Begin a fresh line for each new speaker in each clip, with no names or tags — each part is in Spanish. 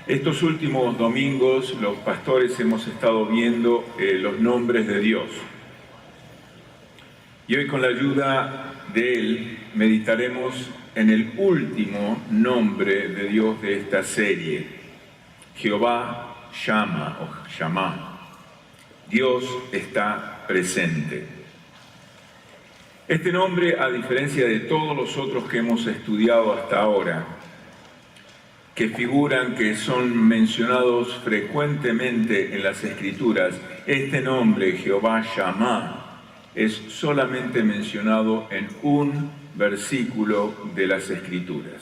Estos últimos domingos los pastores hemos estado viendo los nombres de Dios. Y hoy con la ayuda de Él meditaremos en el último nombre de Dios de esta serie, Jehová Shama o Shammah. Dios está presente. Este nombre, a diferencia de todos los otros que hemos estudiado hasta ahora, que figuran, que son mencionados frecuentemente en las Escrituras, este nombre, Jehová Shammah, es solamente mencionado en un versículo de las Escrituras.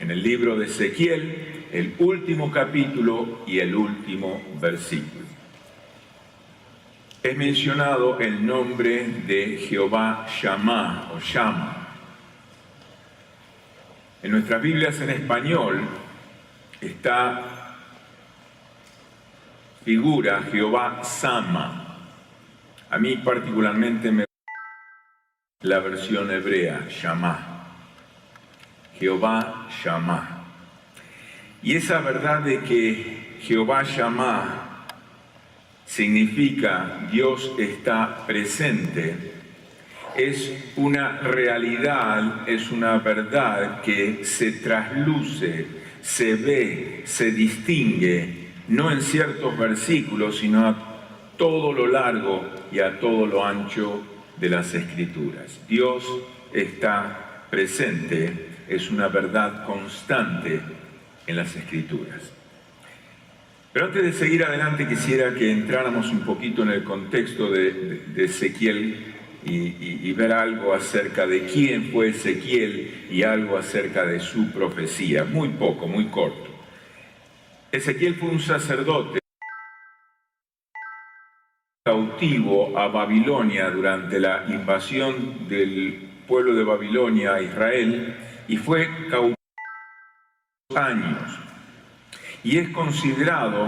En el libro de Ezequiel, el último capítulo y el último versículo. Es mencionado el nombre de Jehová Shammah o Shama. En nuestras Biblias en español está figura Jehová Sama. A mí particularmente me gusta la versión hebrea, Shammah. Jehová Shammah. Y esa verdad de que Jehová Shammah significa Dios está presente, es una realidad, es una verdad que se trasluce, se ve, se distingue, no en ciertos versículos, sino a todo lo largo y a todo lo ancho de las Escrituras. Dios está presente, es una verdad constante en las Escrituras. Pero antes de seguir adelante quisiera que entráramos un poquito en el contexto de Ezequiel y ver algo acerca de quién fue Ezequiel y algo acerca de su profecía. Muy poco, muy corto. Ezequiel fue un sacerdote cautivo a Babilonia durante la invasión del pueblo de Babilonia a Israel y fue cautivo 2 años. Y es considerado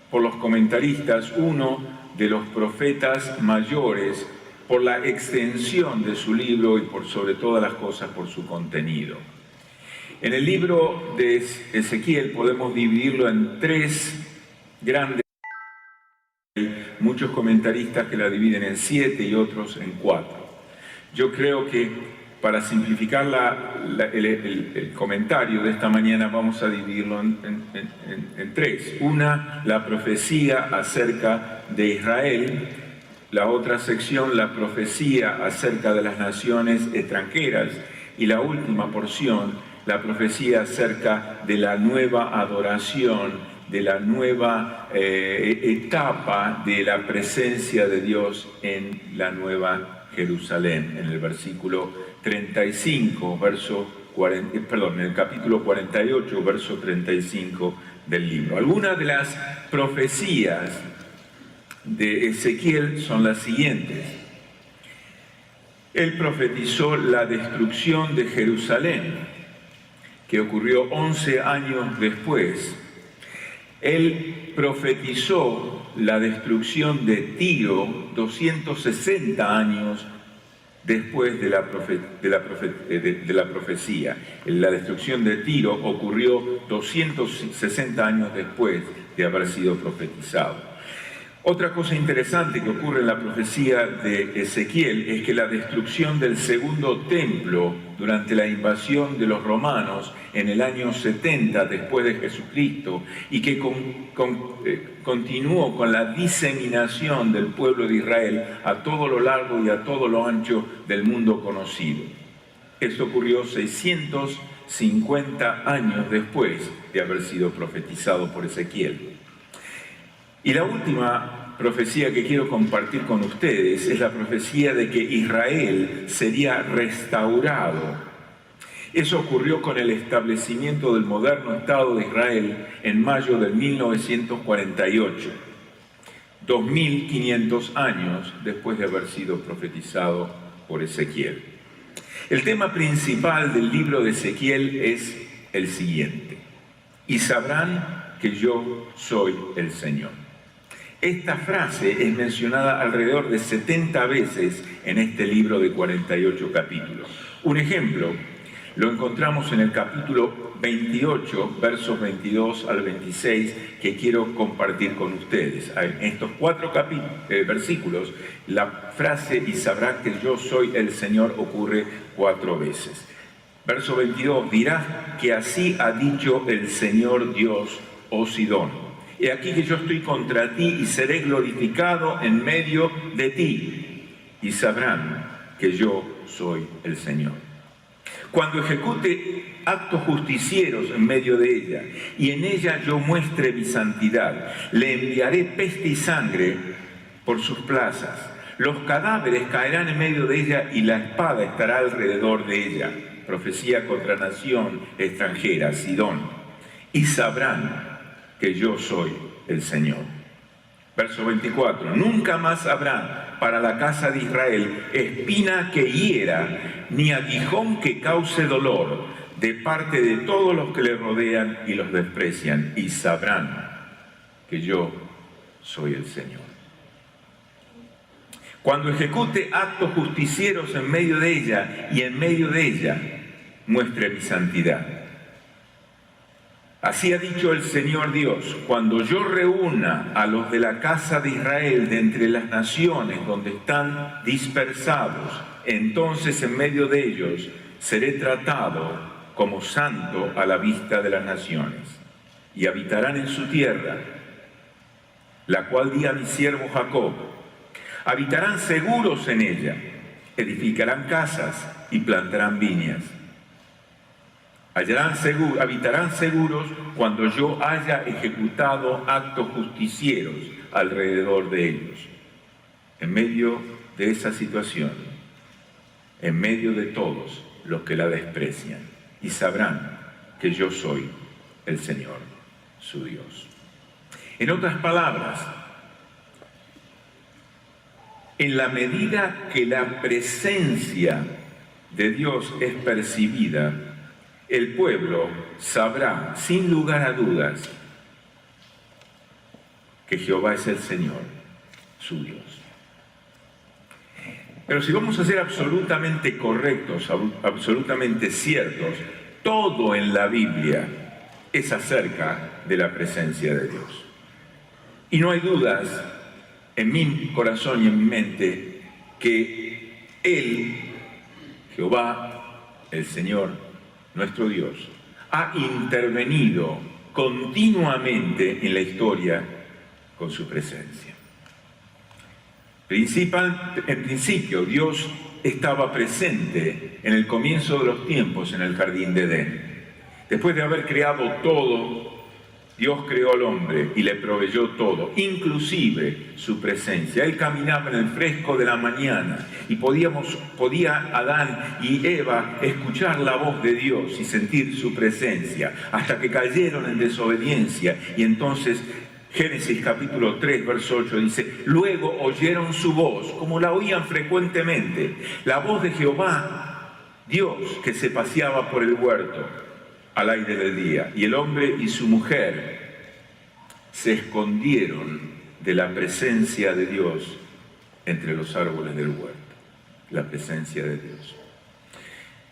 por los comentaristas uno de los profetas mayores por la extensión de su libro y por sobre todas las cosas por su contenido. En el libro de Ezequiel podemos dividirlo en 3 grandes. Hay muchos comentaristas que la dividen en 7 y otros en 4. Yo creo que para simplificar el comentario de esta mañana vamos a dividirlo en 3. Una, la profecía acerca de Israel. La otra sección, la profecía acerca de las naciones extranjeras. Y la última porción, la profecía acerca de la nueva adoración, de la nueva etapa de la presencia de Dios en la nueva Jerusalén, en el versículo 35, en el capítulo 48, verso 35 del libro. Algunas de las profecías de Ezequiel son las siguientes. Él profetizó la destrucción de Jerusalén, que ocurrió 11 años después. Él profetizó la destrucción de Tiro 260 años después de la profecía. La destrucción de Tiro ocurrió 260 años después de haber sido profetizado. Otra cosa interesante que ocurre en la profecía de Ezequiel es que la destrucción del segundo templo durante la invasión de los romanos en el año 70 después de Jesucristo y que continuó con la diseminación del pueblo de Israel a todo lo largo y a todo lo ancho del mundo conocido. Esto ocurrió 650 años después de haber sido profetizado por Ezequiel. Y la última profecía que quiero compartir con ustedes es la profecía de que Israel sería restaurado. Eso ocurrió con el establecimiento del moderno Estado de Israel en mayo de 1948, 2500 años después de haber sido profetizado por Ezequiel. El tema principal del libro de Ezequiel es el siguiente: y sabrán que yo soy el Señor. Esta frase es mencionada alrededor de 70 veces en este libro de 48 capítulos. Un ejemplo, lo encontramos en el capítulo 28, versos 22 al 26, que quiero compartir con ustedes. En estos 4 versículos, la frase "y sabrán que yo soy el Señor" ocurre 4 veces. Verso 22, dirás que así ha dicho el Señor Dios, oh Sidón. He aquí que yo estoy contra ti y seré glorificado en medio de ti, y sabrán que yo soy el Señor. Cuando ejecute actos justicieros en medio de ella, y en ella yo muestre mi santidad, le enviaré peste y sangre por sus plazas. Los cadáveres caerán en medio de ella y la espada estará alrededor de ella. Profecía contra nación extranjera, Sidón. Y sabrán que yo soy el Señor. Verso 24. Nunca más habrá para la casa de Israel espina que hiera, ni aguijón que cause dolor, de parte de todos los que le rodean y los desprecian. Y sabrán que yo soy el Señor. Cuando ejecute actos justicieros en medio de ella, y en medio de ella muestre mi santidad. Así ha dicho el Señor Dios: cuando yo reúna a los de la casa de Israel de entre las naciones donde están dispersados, entonces en medio de ellos seré tratado como santo a la vista de las naciones, y habitarán en su tierra, la cual di a mi siervo Jacob. Habitarán seguros en ella, edificarán casas y plantarán viñas. Habitarán seguros cuando yo haya ejecutado actos justicieros alrededor de ellos. En medio de esa situación, en medio de todos los que la desprecian, y sabrán que yo soy el Señor, su Dios. En otras palabras, en la medida que la presencia de Dios es percibida, el pueblo sabrá, sin lugar a dudas, que Jehová es el Señor, su Dios. Pero si vamos a ser absolutamente correctos, absolutamente ciertos, todo en la Biblia es acerca de la presencia de Dios. Y no hay dudas en mi corazón y en mi mente que Él, Jehová, el Señor, nuestro Dios, ha intervenido continuamente en la historia con su presencia. En principio, Dios estaba presente en el comienzo de los tiempos en el jardín de Edén. Después de haber creado todo, Dios creó al hombre y le proveyó todo, inclusive su presencia. Él caminaba en el fresco de la mañana y podía Adán y Eva escuchar la voz de Dios y sentir su presencia, hasta que cayeron en desobediencia. Y entonces Génesis capítulo 3, verso 8 dice: luego oyeron su voz, como la oían frecuentemente, la voz de Jehová, Dios, que se paseaba por el huerto al aire del día, y el hombre y su mujer se escondieron de la presencia de Dios entre los árboles del huerto. La presencia de Dios.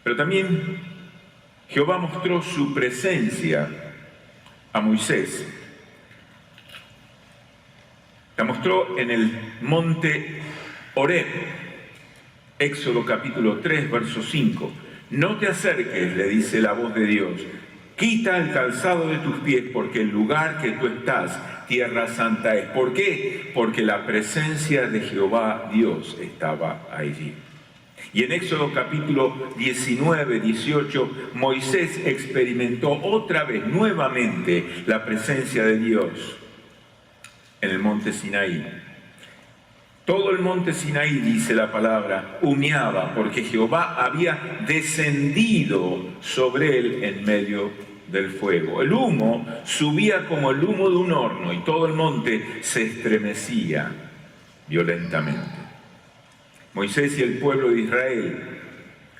Pero también Jehová mostró su presencia a Moisés. La mostró en el monte Horeb, Éxodo capítulo 3, verso 5. No te acerques, le dice la voz de Dios, quita el calzado de tus pies, porque el lugar que tú estás, tierra santa es. ¿Por qué? Porque la presencia de Jehová Dios estaba allí. Y en Éxodo capítulo 19, 18, Moisés experimentó otra vez, nuevamente, la presencia de Dios en el monte Sinaí. Todo el monte Sinaí, dice la palabra, humeaba, porque Jehová había descendido sobre él en medio del fuego. El humo subía como el humo de un horno y todo el monte se estremecía violentamente. Moisés y el pueblo de Israel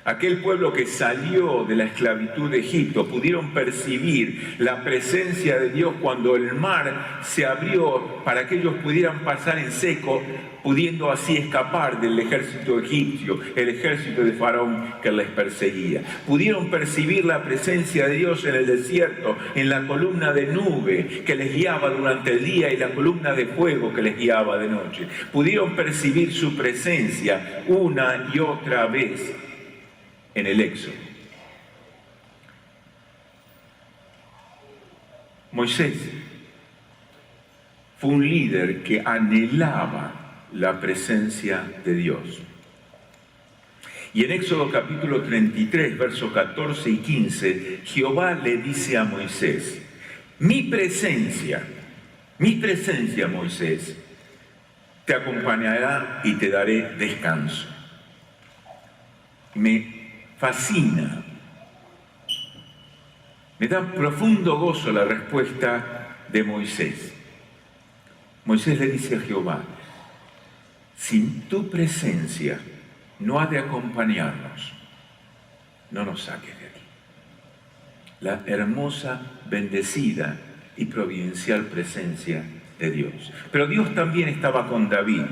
Aquel pueblo que salió de la esclavitud de Egipto pudieron percibir la presencia de Dios cuando el mar se abrió para que ellos pudieran pasar en seco, pudiendo así escapar del ejército egipcio, el ejército de Faraón que les perseguía. Pudieron percibir la presencia de Dios en el desierto, en la columna de nube que les guiaba durante el día y la columna de fuego que les guiaba de noche. Pudieron percibir su presencia una y otra vez en el Éxodo. Moisés fue un líder que anhelaba la presencia de Dios. Y en Éxodo capítulo 33, versos 14 y 15, Jehová le dice a Moisés: mi presencia, Moisés, te acompañará y te daré descanso. Me fascina, me da profundo gozo la respuesta de Moisés. Moisés le dice a Jehová: sin tu presencia no ha de acompañarnos, no nos saques de aquí. La hermosa, bendecida y providencial presencia de Dios. Pero Dios también estaba con David.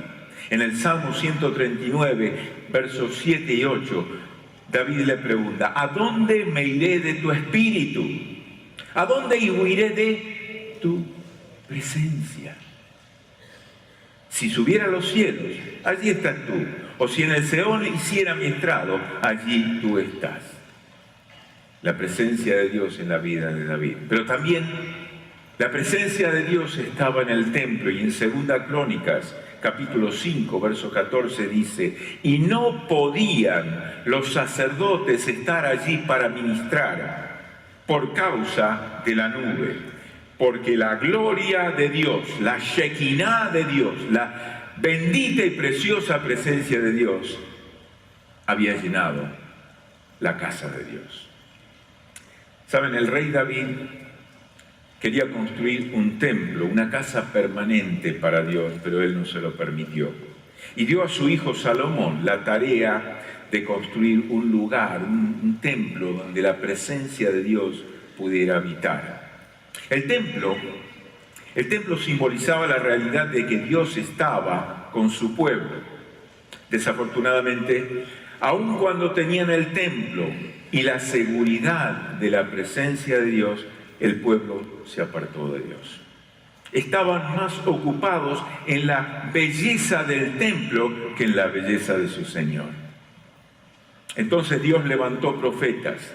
En el Salmo 139, versos 7 y 8, David le pregunta: ¿a dónde me iré de tu espíritu? ¿A dónde huiré de tu presencia? Si subiera a los cielos, allí estás tú. O si en el Seol hiciera mi estrado, allí tú estás. La presencia de Dios en la vida de David. Pero también la presencia de Dios estaba en el templo, y en 2 Crónicas, capítulo 5, verso 14 dice: y no podían los sacerdotes estar allí para ministrar por causa de la nube, porque la gloria de Dios, la Shekinah de Dios, la bendita y preciosa presencia de Dios había llenado la casa de Dios. ¿Saben? El rey David quería construir un templo, una casa permanente para Dios, pero él no se lo permitió. Y dio a su hijo Salomón la tarea de construir un lugar, un templo donde la presencia de Dios pudiera habitar. El templo simbolizaba la realidad de que Dios estaba con su pueblo. Desafortunadamente, aun cuando tenían el templo y la seguridad de la presencia de Dios, el pueblo se apartó de Dios. Estaban más ocupados en la belleza del templo que en la belleza de su Señor. Entonces Dios levantó profetas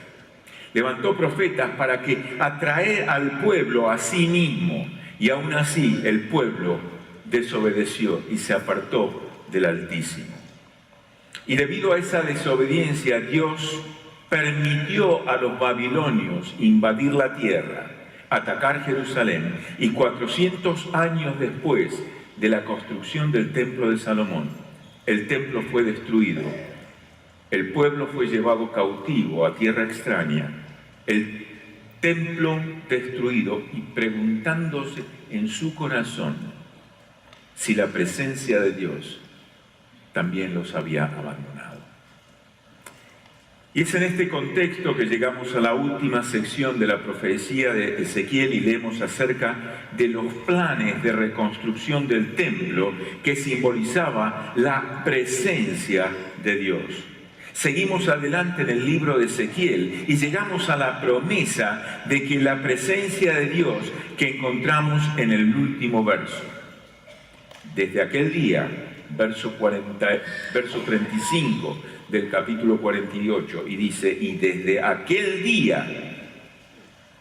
para que atraer al pueblo a sí mismo, y aún así el pueblo desobedeció y se apartó del Altísimo. Y debido a esa desobediencia, Dios permitió a los babilonios invadir la tierra, atacar Jerusalén, y 400 años después de la construcción del templo de Salomón, el templo fue destruido, el pueblo fue llevado cautivo a tierra extraña, el templo destruido, y preguntándose en su corazón si la presencia de Dios también los había abandonado. Y es en este contexto que llegamos a la última sección de la profecía de Ezequiel y leemos acerca de los planes de reconstrucción del templo que simbolizaba la presencia de Dios. Seguimos adelante en el libro de Ezequiel y llegamos a la promesa de que la presencia de Dios que encontramos en el último verso. Desde aquel día, verso 35 del capítulo 48, y dice: y desde aquel día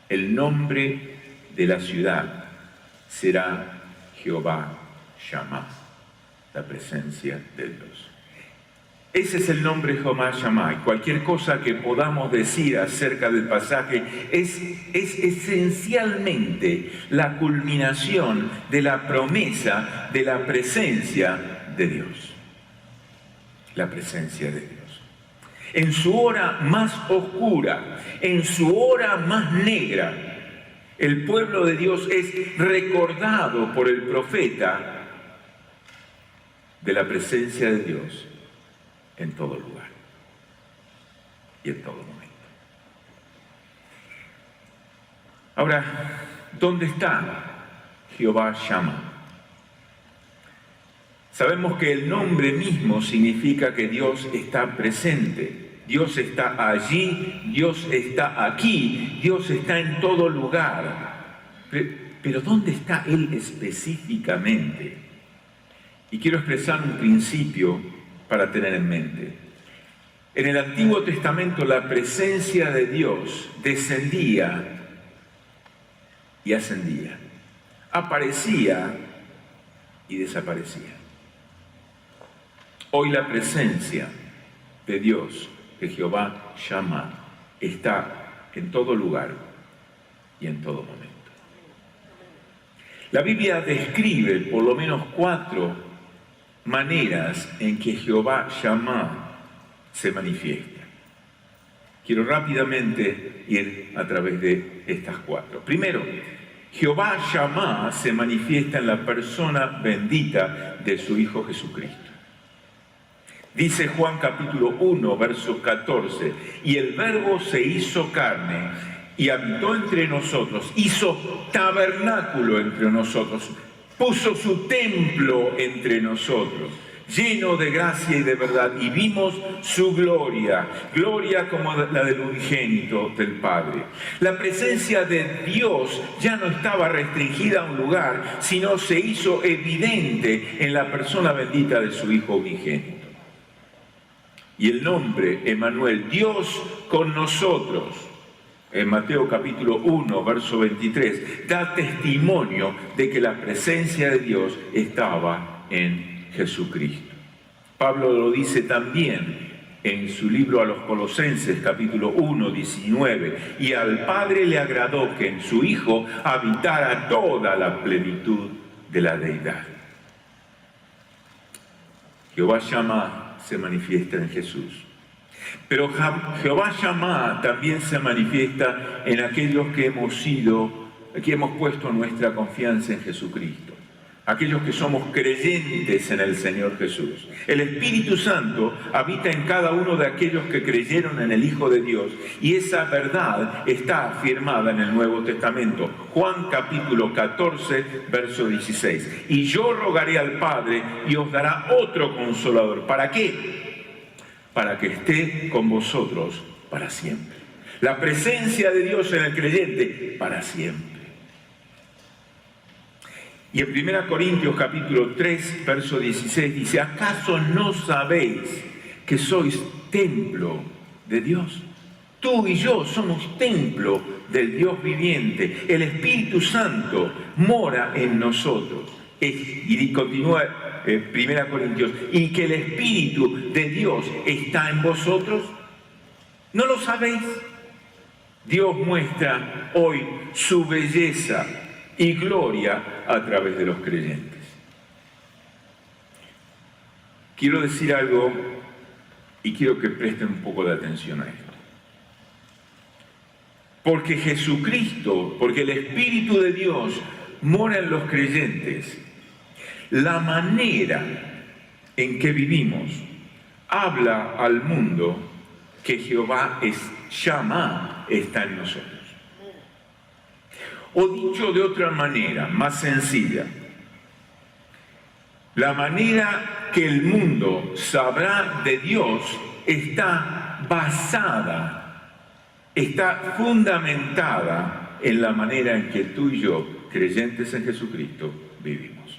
el nombre de la ciudad será Jehová Shammah, la presencia de Dios. Ese es el nombre Jehová Shammah, y cualquier cosa que podamos decir acerca del pasaje es esencialmente la culminación de la promesa de la presencia de Dios. La presencia de Dios. En su hora más oscura, en su hora más negra, el pueblo de Dios es recordado por el profeta de la presencia de Dios en todo lugar. y en todo momento. Ahora, ¿dónde está Jehová Shammah? Sabemos que el nombre mismo significa que Dios está presente, Dios está allí, Dios está aquí, Dios está en todo lugar. Pero ¿dónde está Él específicamente? Y quiero expresar un principio para tener en mente. En el Antiguo Testamento la presencia de Dios descendía y ascendía, aparecía y desaparecía. Hoy la presencia de Dios, de Jehová Shammah, está en todo lugar y en todo momento. La Biblia describe por lo menos 4 maneras en que Jehová Shammah se manifiesta. Quiero rápidamente ir a través de estas 4. Primero, Jehová Shammah se manifiesta en la persona bendita de su Hijo Jesucristo. Dice Juan capítulo 1, verso 14, y el Verbo se hizo carne y habitó entre nosotros, hizo tabernáculo entre nosotros, puso su templo entre nosotros, lleno de gracia y de verdad, y vimos su gloria, gloria como la del unigénito del Padre. La presencia de Dios ya no estaba restringida a un lugar, sino se hizo evidente en la persona bendita de su Hijo unigénito. Y el nombre Emmanuel, Dios con nosotros, en Mateo capítulo 1, verso 23, da testimonio de que la presencia de Dios estaba en Jesucristo. Pablo lo dice también en su libro a los Colosenses, capítulo 1, 19, y al Padre le agradó que en su Hijo habitara toda la plenitud de la deidad. Jehová Shammah se manifiesta en Jesús. Pero Jehová Shammah también se manifiesta en aquellos que hemos puesto nuestra confianza en Jesucristo. Aquellos que somos creyentes en el Señor Jesús. El Espíritu Santo habita en cada uno de aquellos que creyeron en el Hijo de Dios. Y esa verdad está afirmada en el Nuevo Testamento. Juan capítulo 14, verso 16. Y yo rogaré al Padre y os dará otro Consolador. ¿Para qué? Para que esté con vosotros para siempre. La presencia de Dios en el creyente para siempre. Y en 1 Corintios capítulo 3, verso 16 dice, ¿acaso no sabéis que sois templo de Dios? Tú y yo somos templo del Dios viviente. El Espíritu Santo mora en nosotros. Y continúa 1 Corintios, y que el Espíritu de Dios está en vosotros. ¿No lo sabéis? Dios muestra hoy su belleza y gloria a través de los creyentes. Quiero decir algo y quiero que presten un poco de atención a esto. Porque Jesucristo, porque el Espíritu de Dios mora en los creyentes, la manera en que vivimos habla al mundo que Jehová Shammah está en nosotros. O dicho de otra manera, más sencilla, la manera que el mundo sabrá de Dios está basada, está fundamentada en la manera en que tú y yo, creyentes en Jesucristo, vivimos.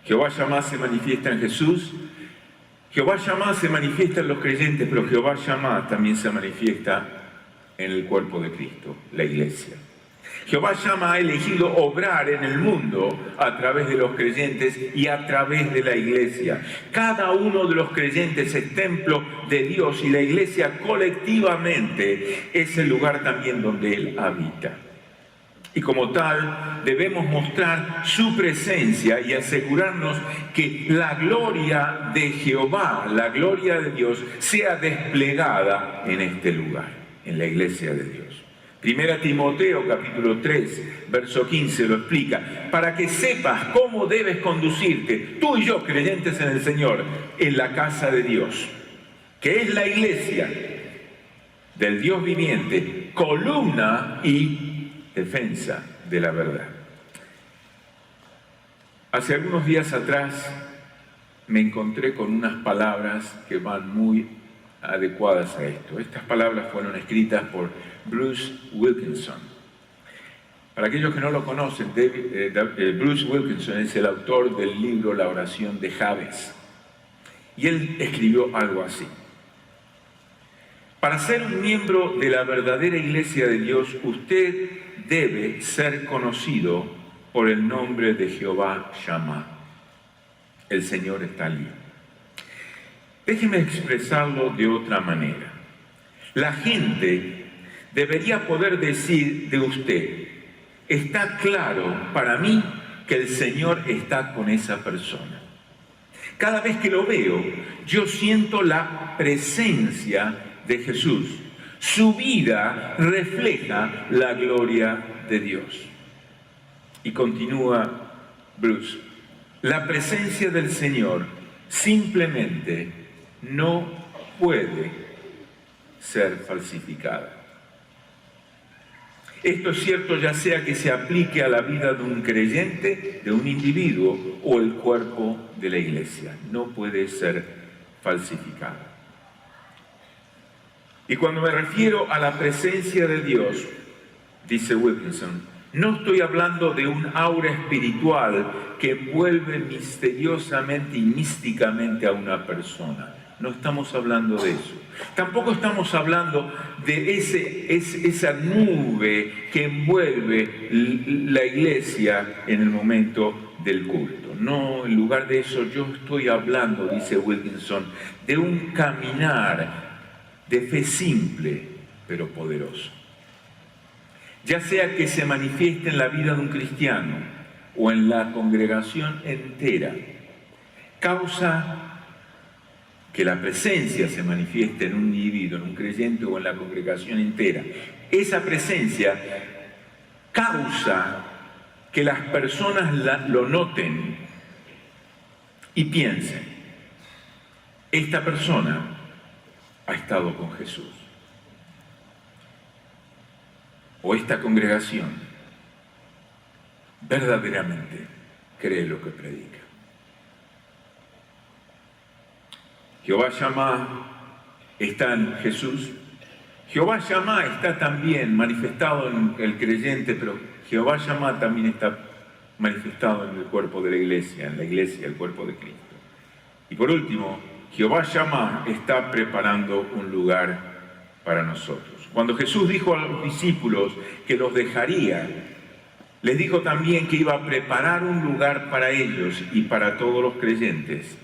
Jehová Shammah se manifiesta en Jesús, Jehová Shammah se manifiesta en los creyentes, pero Jehová Shammah también se manifiesta en el cuerpo de Cristo, la iglesia. Jehová Shammah ha elegido obrar en el mundo a través de los creyentes y a través de la iglesia. Cada uno de los creyentes es templo de Dios y la iglesia colectivamente es el lugar también donde Él habita. Y como tal, debemos mostrar su presencia y asegurarnos que la gloria de Jehová, la gloria de Dios, sea desplegada en este lugar, en la iglesia de Dios. 1 Timoteo capítulo 3, verso 15 lo explica, para que sepas cómo debes conducirte, tú y yo, creyentes en el Señor, en la casa de Dios, que es la iglesia, del Dios viviente, columna y defensa de la verdad. Hace algunos días atrás me encontré con unas palabras que van muy adecuadas a esto. Estas palabras fueron escritas por Bruce Wilkinson. Para aquellos que no lo conocen, Bruce Wilkinson es el autor del libro La oración de Jabes. Y él escribió algo así: para ser un miembro de la verdadera Iglesia de Dios, usted debe ser conocido por el nombre de Jehová Shammah. El Señor está allí. Déjeme expresarlo de otra manera. La gente debería poder decir de usted: está claro para mí que el Señor está con esa persona. Cada vez que lo veo, yo siento la presencia de Jesús. Su vida refleja la gloria de Dios. Y continúa Bruce: la presencia del Señor simplemente no puede ser falsificada. Esto es cierto ya sea que se aplique a la vida de un creyente, de un individuo o el cuerpo de la iglesia. No puede ser falsificada. Y cuando me refiero a la presencia de Dios, dice Wilkinson, no estoy hablando de un aura espiritual que envuelve misteriosamente y místicamente a una persona. No estamos hablando de eso. Tampoco estamos hablando de esa nube que envuelve la iglesia en el momento del culto. No, en lugar de eso yo estoy hablando, dice Wilkinson, de un caminar de fe simple pero poderoso. Ya sea que se manifieste en la vida de un cristiano o en la congregación entera, causa que la presencia se manifieste en un individuo, en un creyente o en la congregación entera. Esa presencia causa que las personas lo noten y piensen: esta persona ha estado con Jesús. O esta congregación verdaderamente cree lo que predica. Jehová Shammah está en Jesús. Jehová Shammah está también manifestado en el creyente, pero Jehová Shammah también está manifestado en el cuerpo de la iglesia, en la iglesia, el cuerpo de Cristo. Y por último, Jehová Shammah está preparando un lugar para nosotros. Cuando Jesús dijo a los discípulos que los dejaría, les dijo también que iba a preparar un lugar para ellos y para todos los creyentes.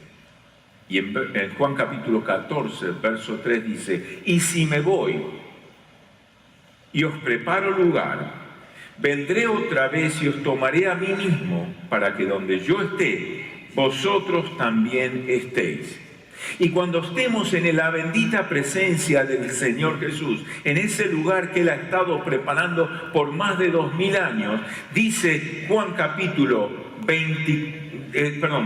Y en Juan capítulo 14, verso 3 dice: y si me voy y os preparo lugar, vendré otra vez y os tomaré a mí mismo, para que donde yo esté, vosotros también estéis. Y cuando estemos en la bendita presencia del Señor Jesús, en ese lugar que Él ha estado preparando por más de 2000 años, dice Juan capítulo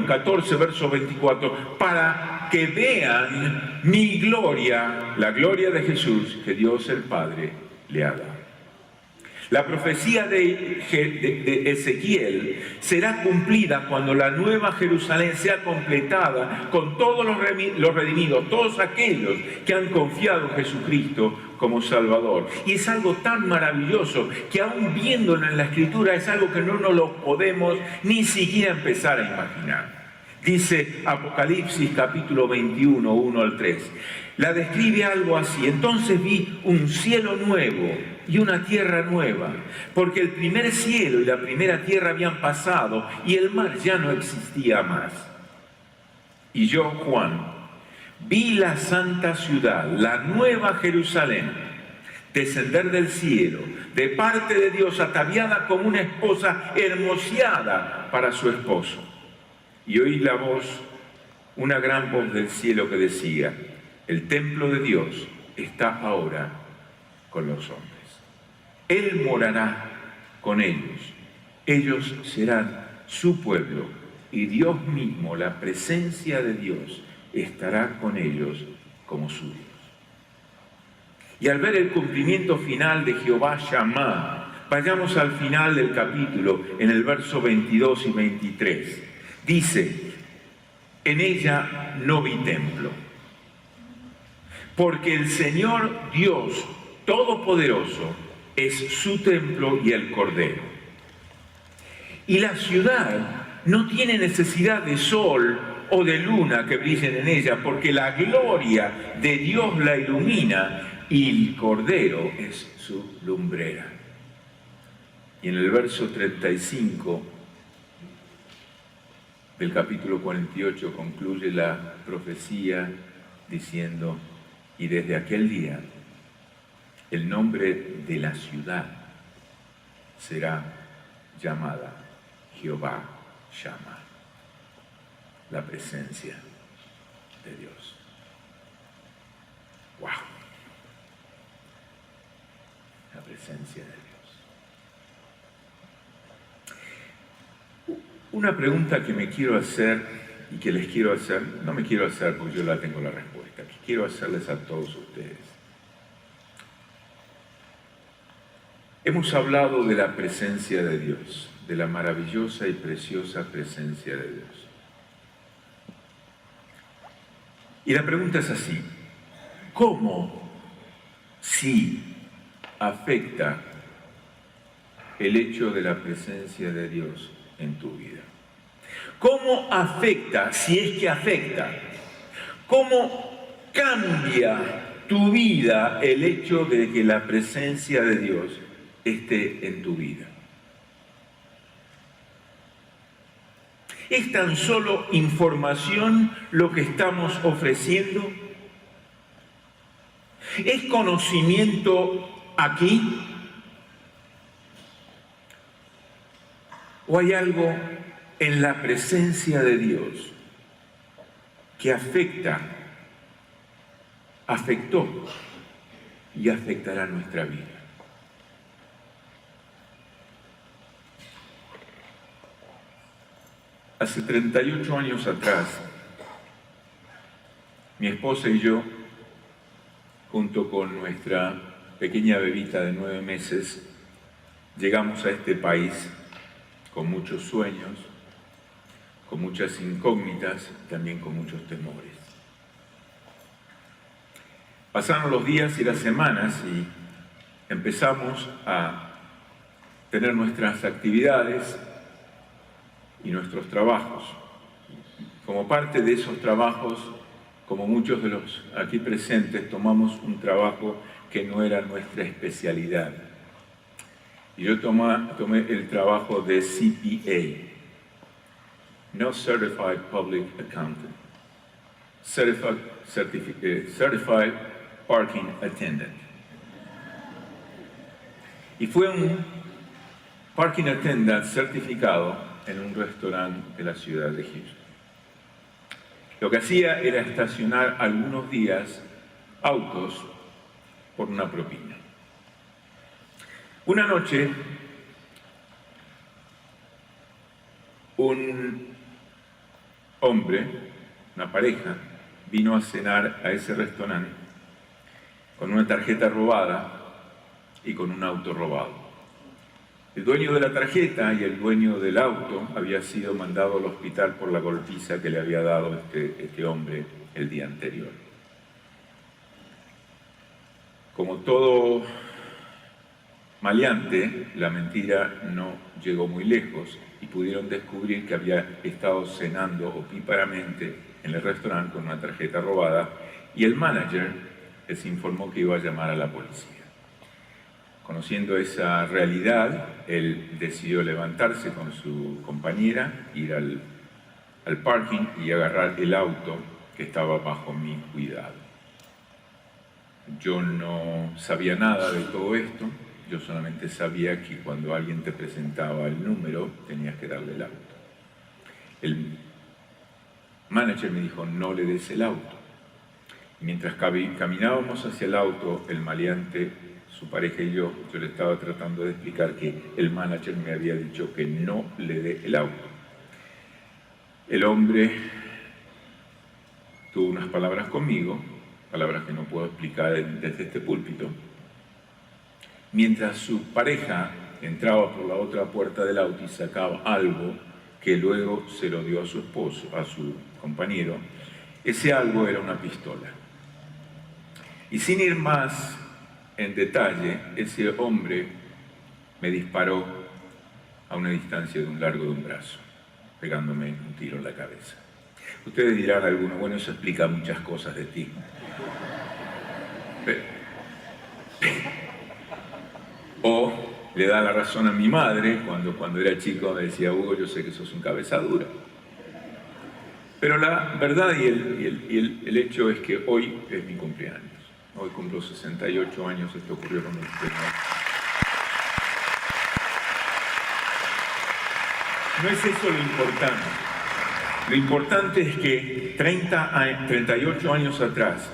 14, verso 24, para que vean mi gloria, la gloria de Jesús que Dios el Padre le ha dado. La profecía de Ezequiel será cumplida cuando la nueva Jerusalén sea completada con todos los redimidos, todos aquellos que han confiado en Jesucristo como Salvador. Y es algo tan maravilloso que aún viéndolo en la Escritura es algo que no nos lo podemos ni siquiera empezar a imaginar. Dice Apocalipsis capítulo 21, 1 al 3. La describe algo así: entonces vi un cielo nuevo y una tierra nueva, porque el primer cielo y la primera tierra habían pasado y el mar ya no existía más. Y yo, Juan, vi la santa ciudad, la nueva Jerusalén, descender del cielo, de parte de Dios, ataviada como una esposa hermoseada para su esposo. Y oí la voz, una gran voz del cielo que decía: el templo de Dios está ahora con los hombres. Él morará con ellos. Ellos serán su pueblo y Dios mismo, la presencia de Dios, estará con ellos como su Dios. Y al ver el cumplimiento final de Jehová Shammah, vayamos al final del capítulo, en el verso 22 y 23. Dice, en ella no vi templo, porque el Señor Dios Todopoderoso es su templo y el Cordero. Y la ciudad no tiene necesidad de sol o de luna que brillen en ella, porque la gloria de Dios la ilumina y el Cordero es su lumbrera. Y en el verso 35 del capítulo 48 concluye la profecía diciendo, y desde aquel día el nombre de la ciudad será llamada Jehová Shammah, la presencia de Dios. ¡Wow! La presencia de Dios. Una pregunta que me quiero hacer y que les quiero hacer, no me quiero hacer porque yo la tengo la respuesta, que quiero hacerles a todos ustedes. Hemos hablado de la presencia de Dios, de la maravillosa y preciosa presencia de Dios. Y la pregunta es así, ¿cómo sí afecta el hecho de la presencia de Dios en tu vida? ¿Cómo afecta, si es que afecta? ¿Cómo cambia tu vida el hecho de que la presencia de Dios esté en tu vida? ¿Es tan solo información lo que estamos ofreciendo? ¿Es conocimiento aquí? ¿O hay algo en la presencia de Dios que afectó y afectará nuestra vida? Hace 38 años atrás, mi esposa y yo, junto con nuestra pequeña bebita de 9 meses, llegamos a este país con muchos sueños, con muchas incógnitas, también con muchos temores. Pasaron los días y las semanas y empezamos a tener nuestras actividades y nuestros trabajos. Como parte de esos trabajos, como muchos de los aquí presentes, tomamos un trabajo que no era nuestra especialidad. Y yo tomé el trabajo de CPA, no Certified Public Accountant, Certified Parking Attendant. Y fue un parking attendant certificado en un restaurante de la ciudad de Houston. Lo que hacía era estacionar algunos días autos por una propina. Una noche, un hombre, una pareja, vino a cenar a ese restaurante con una tarjeta robada y con un auto robado. El dueño de la tarjeta y el dueño del auto había sido mandado al hospital por la golpiza que le había dado este hombre el día anterior. Como todo maleante, la mentira no llegó muy lejos y pudieron descubrir que había estado cenando opíparamente en el restaurante con una tarjeta robada y el manager les informó que iba a llamar a la policía. Conociendo esa realidad, él decidió levantarse con su compañera, ir al parking y agarrar el auto que estaba bajo mi cuidado. Yo no sabía nada de todo esto, yo solamente sabía que cuando alguien te presentaba el número, tenías que darle el auto. El manager me dijo, no le des el auto. Mientras caminábamos hacia el auto, el maleante, su pareja y yo le estaba tratando de explicar que el manager me había dicho que no le dé el auto. El hombre tuvo unas palabras conmigo palabras que no puedo explicar desde este púlpito, mientras su pareja entraba por la otra puerta del auto y sacaba algo que luego se lo dio a su esposo, a su compañero. Ese algo era una pistola. Y sin ir más en detalle, ese hombre me disparó a una distancia de un largo de un brazo, pegándome un tiro en la cabeza. Ustedes dirán algunos, bueno, eso explica muchas cosas de ti. O le da la razón a mi madre cuando era chico me decía, Hugo, yo sé que sos un cabeza dura. Pero la verdad y el hecho es que hoy es mi cumpleaños. Hoy cumplo 68 años, esto ocurrió con usted. No es eso lo importante. Lo importante es que 38 años atrás,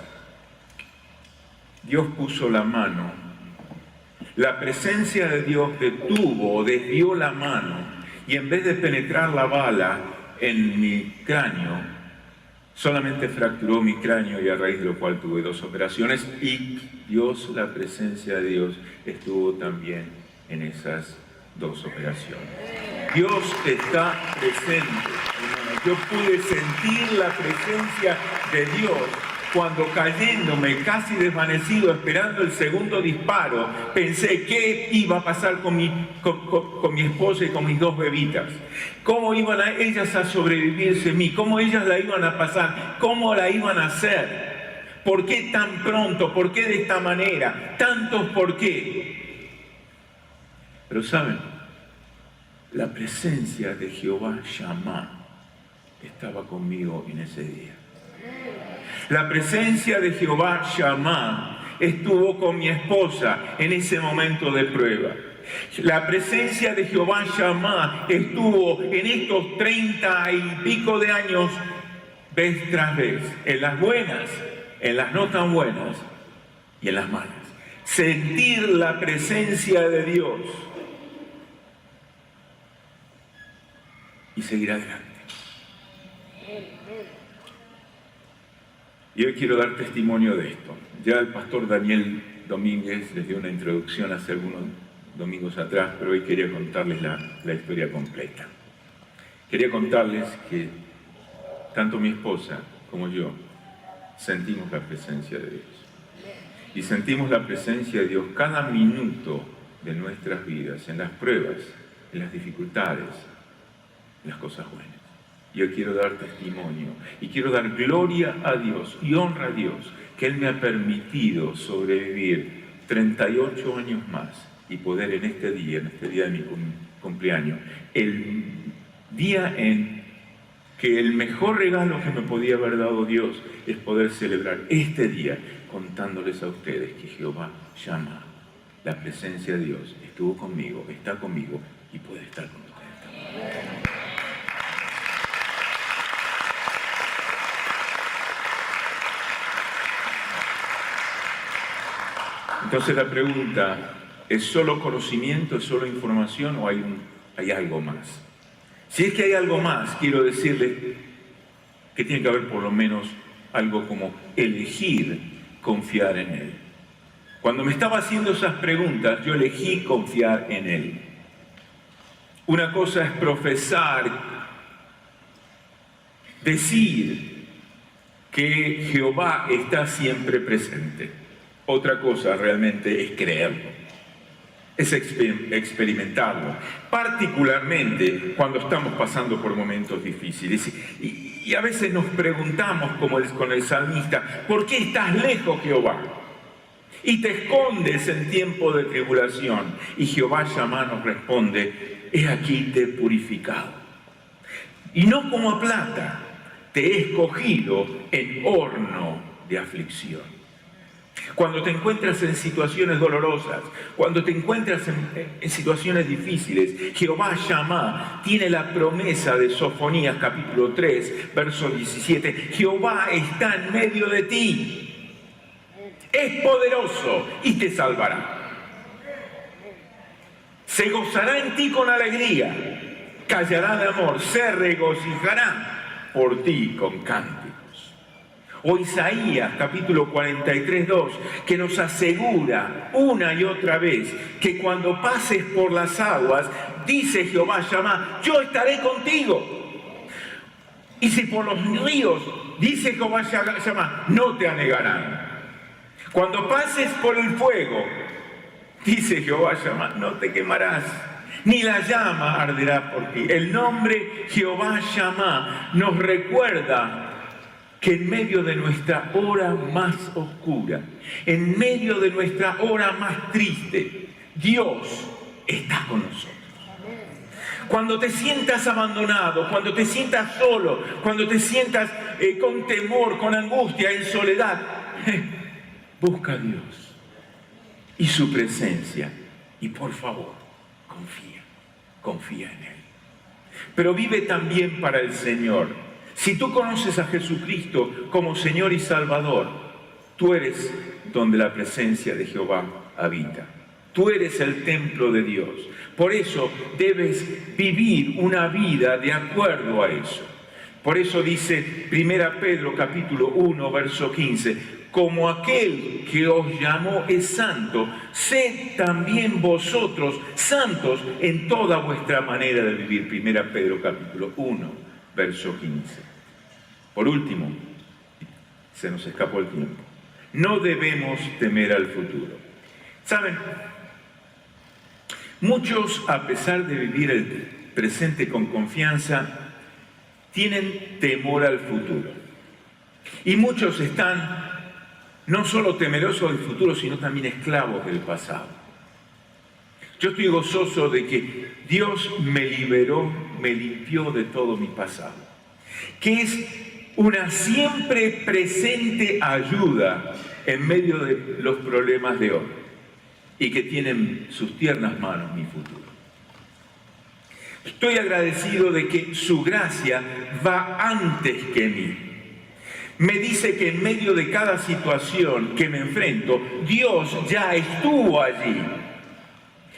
Dios puso la mano. La presencia de Dios detuvo o desvió la mano y en vez de penetrar la bala en mi cráneo, solamente fracturó mi cráneo y a raíz de lo cual tuve 2 operaciones y Dios, la presencia de Dios, estuvo también en esas 2 operaciones. Dios está presente, hermano. Yo pude sentir la presencia de Dios cuando cayéndome casi desvanecido, esperando el segundo disparo, pensé qué iba a pasar con mi esposa y con mis 2 bebitas. ¿Cómo iban ellas a sobrevivir sin mí? ¿Cómo ellas la iban a pasar? ¿Cómo la iban a hacer? ¿Por qué tan pronto? ¿Por qué de esta manera? Tantos por qué. Pero ¿saben? La presencia de Jehová Shammah estaba conmigo en ese día. La presencia de Jehová Shammah estuvo con mi esposa en ese momento de prueba. La presencia de Jehová Shammah estuvo en estos 30 y pico de años, vez tras vez, en las buenas, en las no tan buenas y en las malas. Sentir la presencia de Dios y seguir adelante. Y hoy quiero dar testimonio de esto. Ya el pastor Daniel Domínguez les dio una introducción hace algunos domingos atrás, pero hoy quería contarles la historia completa. Quería contarles que tanto mi esposa como yo sentimos la presencia de Dios. Y sentimos la presencia de Dios cada minuto de nuestras vidas, en las pruebas, en las dificultades, en las cosas buenas. Yo quiero dar testimonio y quiero dar gloria a Dios y honra a Dios que Él me ha permitido sobrevivir 38 años más y poder en este día de mi cumpleaños, el día en que el mejor regalo que me podía haber dado Dios es poder celebrar este día contándoles a ustedes que Jehová Shammah, la presencia de Dios, estuvo conmigo, está conmigo y puede estar con ustedes también. Entonces la pregunta, ¿es solo conocimiento, es solo información o hay algo más? Si es que hay algo más, quiero decirles que tiene que haber por lo menos algo como elegir confiar en Él. Cuando me estaba haciendo esas preguntas, yo elegí confiar en Él. Una cosa es profesar, decir que Jehová está siempre presente. Otra cosa realmente es creerlo, es experimentarlo, particularmente cuando estamos pasando por momentos difíciles. Y a veces nos preguntamos, como con el salmista, ¿por qué estás lejos, Jehová? Y te escondes en tiempo de tribulación. Y Jehová Shammah nos responde, he aquí te he purificado. Y no como a plata, te he escogido en horno de aflicción. Cuando te encuentras en situaciones dolorosas, cuando te encuentras en situaciones difíciles, Jehová Shammah tiene la promesa de Sofonías capítulo 3, verso 17. Jehová está en medio de ti, es poderoso y te salvará. Se gozará en ti con alegría, callará de amor, se regocijará por ti con cánticos. O Isaías, capítulo 43, 2, que nos asegura una y otra vez que cuando pases por las aguas, dice Jehová Shammah, yo estaré contigo. Y si por los ríos, dice Jehová Shammah, no te anegarán. Cuando pases por el fuego, dice Jehová Shammah, no te quemarás, ni la llama arderá por ti. El nombre Jehová Shammah nos recuerda que en medio de nuestra hora más oscura, en medio de nuestra hora más triste, Dios está con nosotros. Cuando te sientas abandonado, cuando te sientas solo, cuando te sientas con temor, con angustia, en soledad, busca a Dios y su presencia. Y por favor, confía en Él. Pero vive también para el Señor. Si tú conoces a Jesucristo como Señor y Salvador, tú eres donde la presencia de Jehová habita. Tú eres el templo de Dios. Por eso debes vivir una vida de acuerdo a eso. Por eso dice 1 Pedro capítulo 1, verso 15, como aquel que os llamó es santo, sed también vosotros santos en toda vuestra manera de vivir. 1 Pedro capítulo 1, verso 15. Por último, se nos escapó el tiempo. No debemos temer al futuro. ¿Saben? Muchos, a pesar de vivir el presente con confianza, tienen temor al futuro. Y muchos están no solo temerosos del futuro, sino también esclavos del pasado. Yo estoy gozoso de que Dios me liberó, me limpió de todo mi pasado, que es una siempre presente ayuda en medio de los problemas de hoy y que tiene en sus tiernas manos mi futuro. Estoy agradecido de que su gracia va antes que mí. Me dice que en medio de cada situación que me enfrento, Dios ya estuvo allí,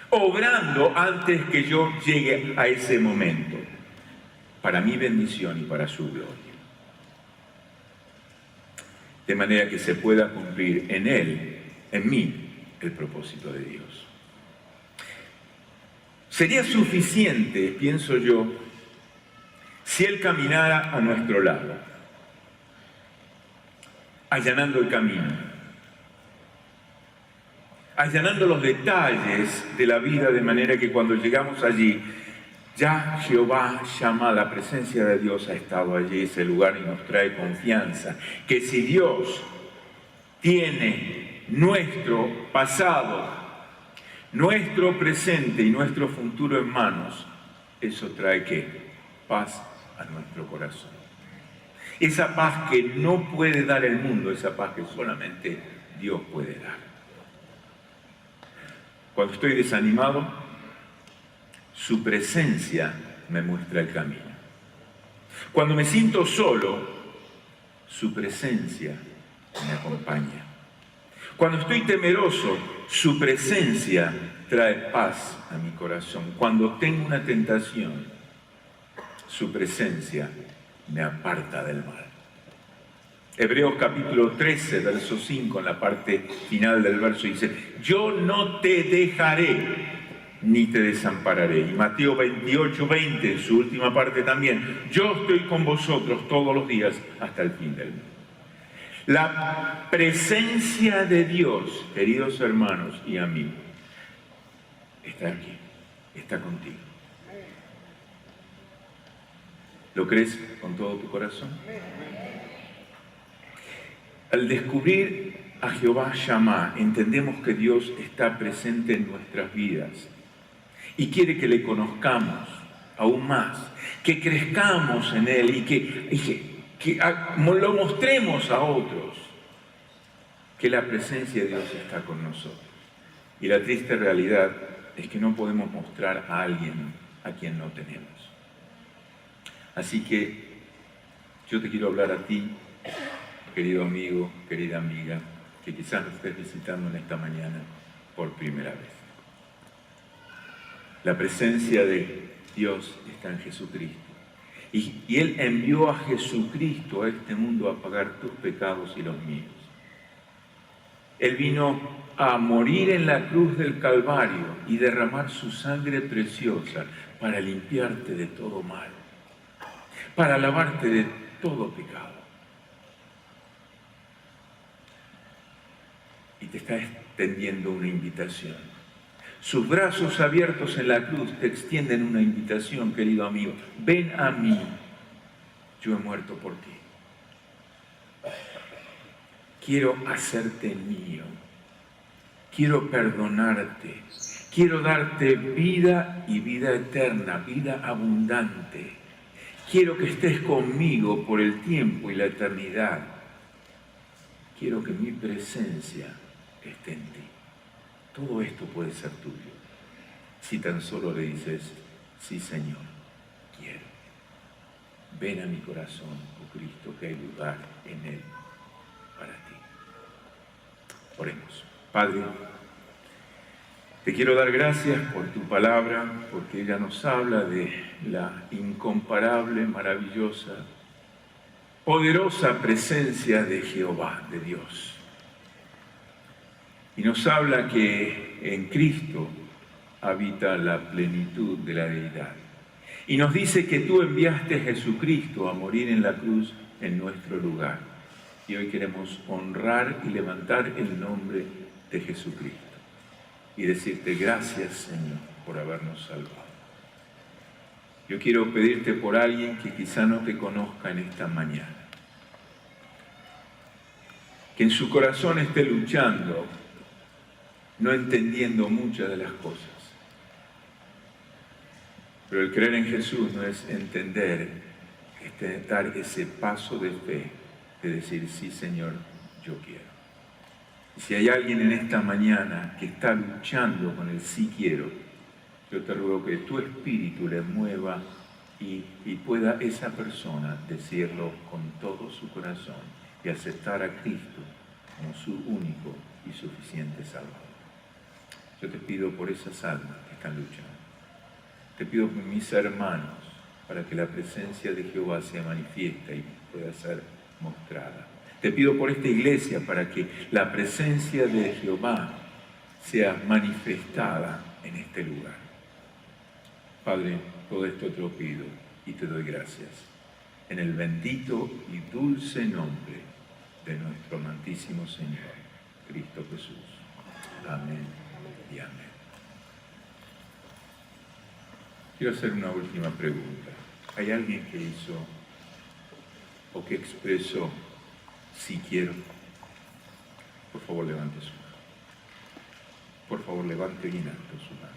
obrando antes que yo llegue a ese momento, para mi bendición y para su gloria. De manera que se pueda cumplir en Él, en mí, el propósito de Dios. Sería suficiente, pienso yo, si Él caminara a nuestro lado, allanando el camino, allanando los detalles de la vida, de manera que cuando llegamos allí, ya Jehová Shammah, la presencia de Dios ha estado allí, ese lugar, y nos trae confianza, que si Dios tiene nuestro pasado, nuestro presente y nuestro futuro en manos, eso trae ¿qué? Paz a nuestro corazón. Esa paz que no puede dar el mundo, esa paz que solamente Dios puede dar. Cuando estoy desanimado, su presencia me muestra el camino. Cuando me siento solo, su presencia me acompaña. Cuando estoy temeroso, su presencia trae paz a mi corazón. Cuando tengo una tentación, su presencia me aparta del mal. Hebreos capítulo 13, verso 5, en la parte final del verso dice, yo no te dejaré ni te desampararé. Y Mateo 28, 20, en su última parte también, yo estoy con vosotros todos los días hasta el fin del mundo. La presencia de Dios, queridos hermanos y amigos, está aquí, está contigo. ¿Lo crees con todo tu corazón? Al descubrir a Jehová Shammah, entendemos que Dios está presente en nuestras vidas y quiere que le conozcamos aún más, que crezcamos en Él y que lo mostremos a otros, que la presencia de Dios está con nosotros. Y la triste realidad es que no podemos mostrar a alguien a quien no tenemos. Así que yo te quiero hablar a ti, querido amigo, querida amiga, que quizás nos estés visitando en esta mañana por primera vez. La presencia de Dios está en Jesucristo. Y Él envió a Jesucristo a este mundo a pagar tus pecados y los míos. Él vino a morir en la cruz del Calvario y derramar su sangre preciosa para limpiarte de todo mal, para lavarte de todo pecado. Y te está extendiendo una invitación. Sus brazos abiertos en la cruz te extienden una invitación, querido amigo. Ven a mí, yo he muerto por ti. Quiero hacerte mío. Quiero perdonarte. Quiero darte vida y vida eterna, vida abundante. Quiero que estés conmigo por el tiempo y la eternidad. Quiero que mi presencia esté en ti. Todo esto puede ser tuyo, si tan solo le dices, sí Señor, quiero. Ven a mi corazón, oh Cristo, que hay lugar en él para ti. Oremos. Padre, te quiero dar gracias por tu palabra, porque ella nos habla de la incomparable, maravillosa, poderosa presencia de Jehová, de Dios. Y nos habla que en Cristo habita la plenitud de la deidad. Y nos dice que tú enviaste a Jesucristo a morir en la cruz en nuestro lugar. Y hoy queremos honrar y levantar el nombre de Jesucristo. Y decirte gracias, Señor, por habernos salvado. Yo quiero pedirte por alguien que quizá no te conozca en esta mañana. Que en su corazón esté luchando, no entendiendo muchas de las cosas. Pero el creer en Jesús no es entender, es dar ese paso de fe, de decir, sí Señor, yo quiero. Y si hay alguien en esta mañana que está luchando con el sí quiero, yo te ruego que tu espíritu le mueva y pueda esa persona decirlo con todo su corazón y aceptar a Cristo como su único y suficiente Salvador. Yo te pido por esas almas que están luchando. Te pido por mis hermanos, para que la presencia de Jehová sea manifiesta y pueda ser mostrada. Te pido por esta iglesia, para que la presencia de Jehová sea manifestada en este lugar. Padre, todo esto te lo pido y te doy gracias. En el bendito y dulce nombre de nuestro amantísimo Señor, Cristo Jesús. Amén y amén. Quiero hacer una última pregunta. ¿Hay alguien que hizo o que expresó si quiero? Por favor, levante su mano. Por favor, levante bien alto su mano.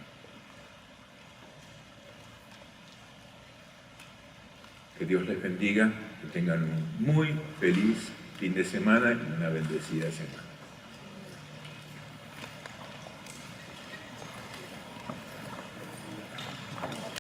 Que Dios les bendiga, que tengan un muy feliz fin de semana y una bendecida semana.